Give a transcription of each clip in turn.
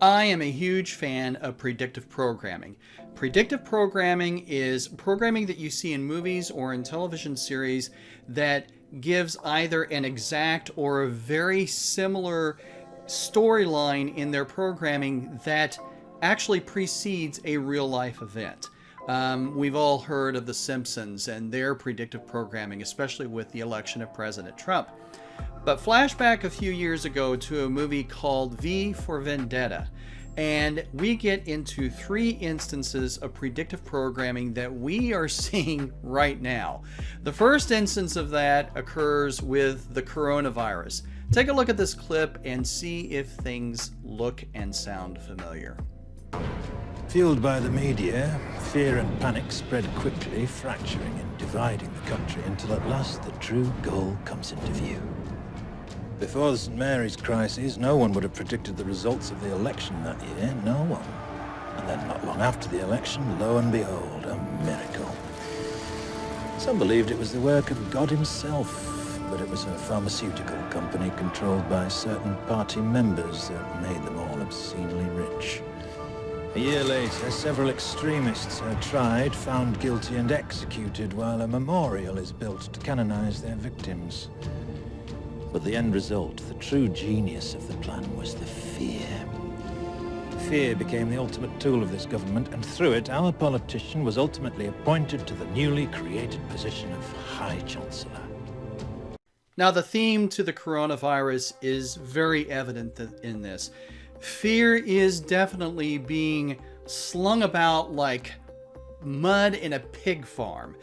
I am a huge fan of predictive programming. Predictive programming is programming that you see in movies or in television series that gives either an exact or a very similar storyline in their programming that actually precedes a real life event. We've all heard of The Simpsons and their predictive programming, especially with the election of President Trump. But flashback a few years ago to a movie called For Vendetta, and we get into 3 instances of predictive programming that we are seeing right now. The first instance of that occurs with the coronavirus. Take a look at this clip and see if things look and sound familiar. Fueled by the media, fear and panic spread quickly, fracturing and dividing the country until at last the true goal comes into view. Before the St. Mary's crisis, no one would have predicted the results of the election that year, no one. And then not long after the election, lo and behold, a miracle. Some believed it was the work of God himself, but it was a pharmaceutical company controlled by certain party members that made them all obscenely rich. A year later, several extremists are tried, found guilty and executed, while a memorial is built to canonize their victims. But the end result, the true genius of the plan, was the fear. Fear became the ultimate tool of this government, and through it, our politician was ultimately appointed to the newly created position of High Chancellor. Now, the theme to the coronavirus is very evident in this. Fear is definitely being slung about like mud in a pig farm.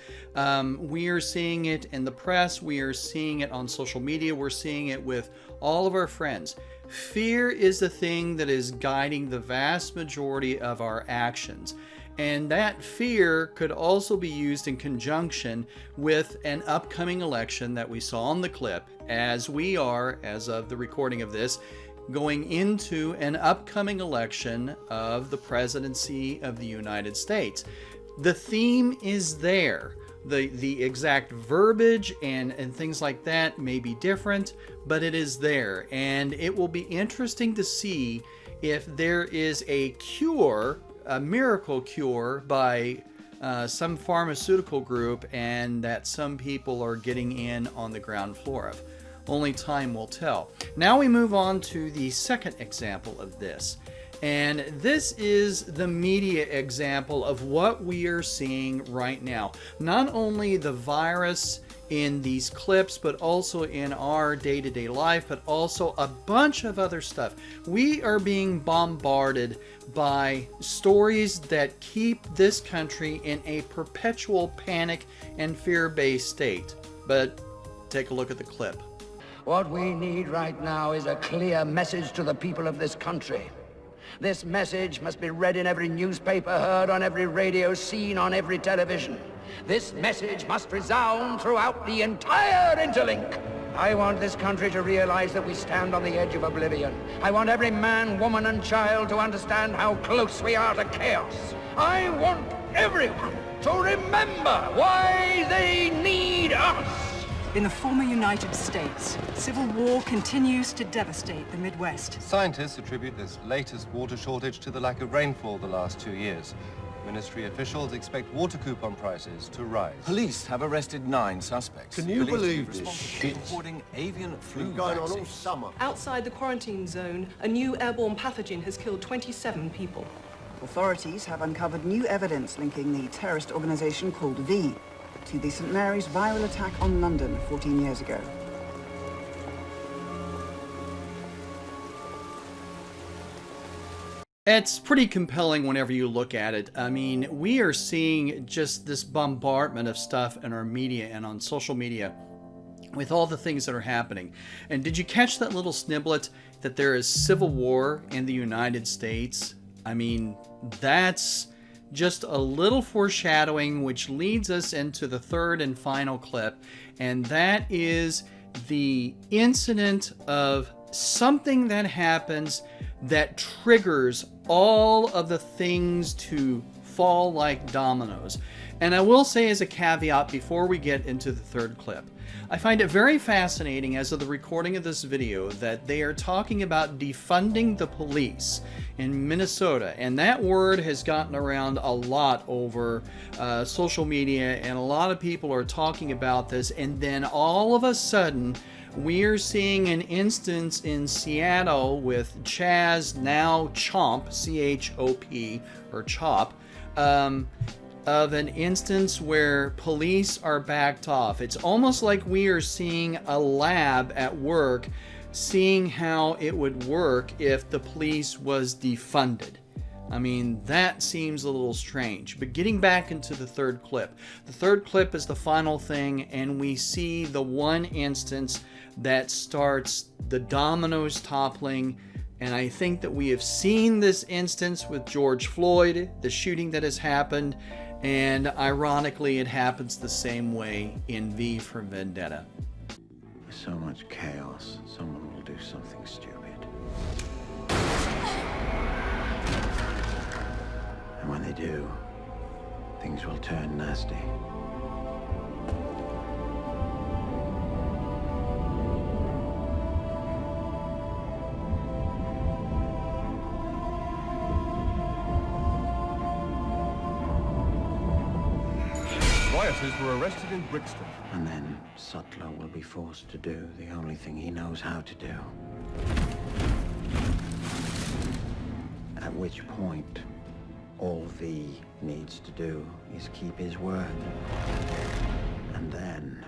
We are seeing it in the press. We are seeing it on social media. We're seeing it with all of our friends. Fear is the thing that is guiding the vast majority of our actions. And that fear could also be used in conjunction with an upcoming election that we saw in the clip, as we are, as of the recording of this, going into an upcoming election of the presidency of the United States. The theme is there. The exact verbiage and things like that may be different, but it is there. And it will be interesting to see if there is a cure, a miracle cure by some pharmaceutical group, and that some people are getting in on the ground floor of. Only time will tell. Now we move on to the second example of this. And this is the media example of what we are seeing right now. Not only the virus in these clips, but also in our day-to-day life, but also a bunch of other stuff. We are being bombarded by stories that keep this country in a perpetual panic and fear-based state. But take a look at the clip. What we need right now is a clear message to the people of this country. This message must be read in every newspaper, heard on every radio, seen on every television. This message must resound throughout the entire interlink. I want this country to realize that we stand on the edge of oblivion. I want every man, woman, and child to understand how close we are to chaos. I want everyone to remember why they need us. In the former United States, civil war continues to devastate the Midwest. Scientists attribute this latest water shortage to the lack of rainfall the last 2 years. Ministry officials expect water coupon prices to rise. Police have arrested 9 suspects. Can you believed believe to be this responsible shit? for importing avian flu Been going on all vaccines. summer. Outside the quarantine zone, a new airborne pathogen has killed 27 people. Authorities have uncovered new evidence linking the terrorist organization called V to the St. Mary's viral attack on London 14 years ago. It's pretty compelling whenever you look at it. I mean, we are seeing just this bombardment of stuff in our media and on social media with all the things that are happening. And did you catch that little sniblet that there is civil war in the United States? I mean, that's just a little foreshadowing, which leads us into the third and final clip, and that is the incident of something that happens that triggers all of the things to fall like dominoes. And I will say as a caveat before we get into the third clip, I find it very fascinating as of the recording of this video that they are talking about defunding the police in Minnesota. And that word has gotten around a lot over social media, and a lot of people are talking about this. And then all of a sudden, we are seeing an instance in Seattle with Chaz, now Chomp, C-H-O-P, or Chop, of an instance where police are backed off. It's almost like we are seeing a lab at work, seeing how it would work if the police was defunded. I mean, that seems a little strange. But getting back into the third clip. The third clip is the final thing, and we see the one instance that starts the dominoes toppling. And I think that we have seen this instance with George Floyd, the shooting that has happened, and ironically it happens the same way in V for Vendetta. With so much chaos, someone will do something stupid. And when they do, things will turn nasty. Rioters were arrested in Brixton. And then Sutler will be forced to do the only thing he knows how to do. At which point, all V needs to do is keep his word. And then...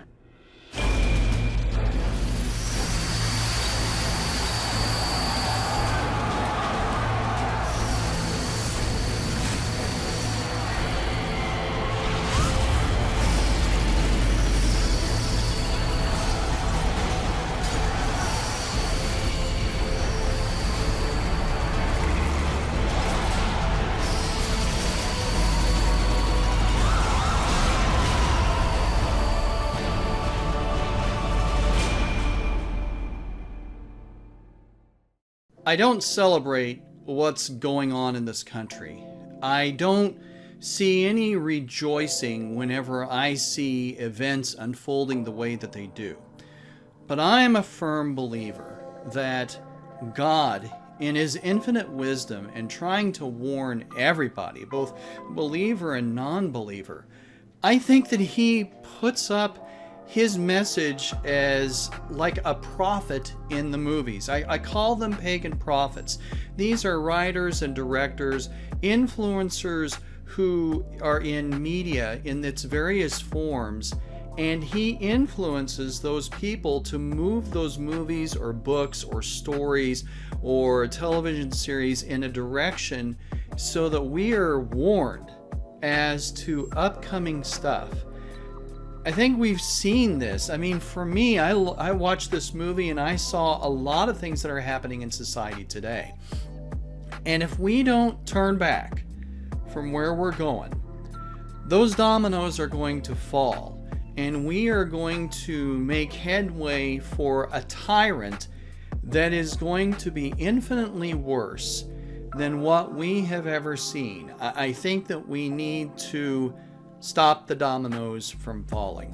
I don't celebrate what's going on in this country. I don't see any rejoicing whenever I see events unfolding the way that they do. But I am a firm believer that God, in his infinite wisdom and trying to warn everybody, both believer and non-believer, I think that he puts up his message as like a prophet in the movies. I call them pagan prophets. These are writers and directors, influencers who are in media in its various forms, and he influences those people to move those movies or books or stories or television series in a direction so that we are warned as to upcoming stuff. I think we've seen this. I mean, for me, I watched this movie and I saw a lot of things that are happening in society today. And if we don't turn back from where we're going, those dominoes are going to fall. And we are going to make headway for a tyrant that is going to be infinitely worse than what we have ever seen. I think that we need to stop the dominoes from falling.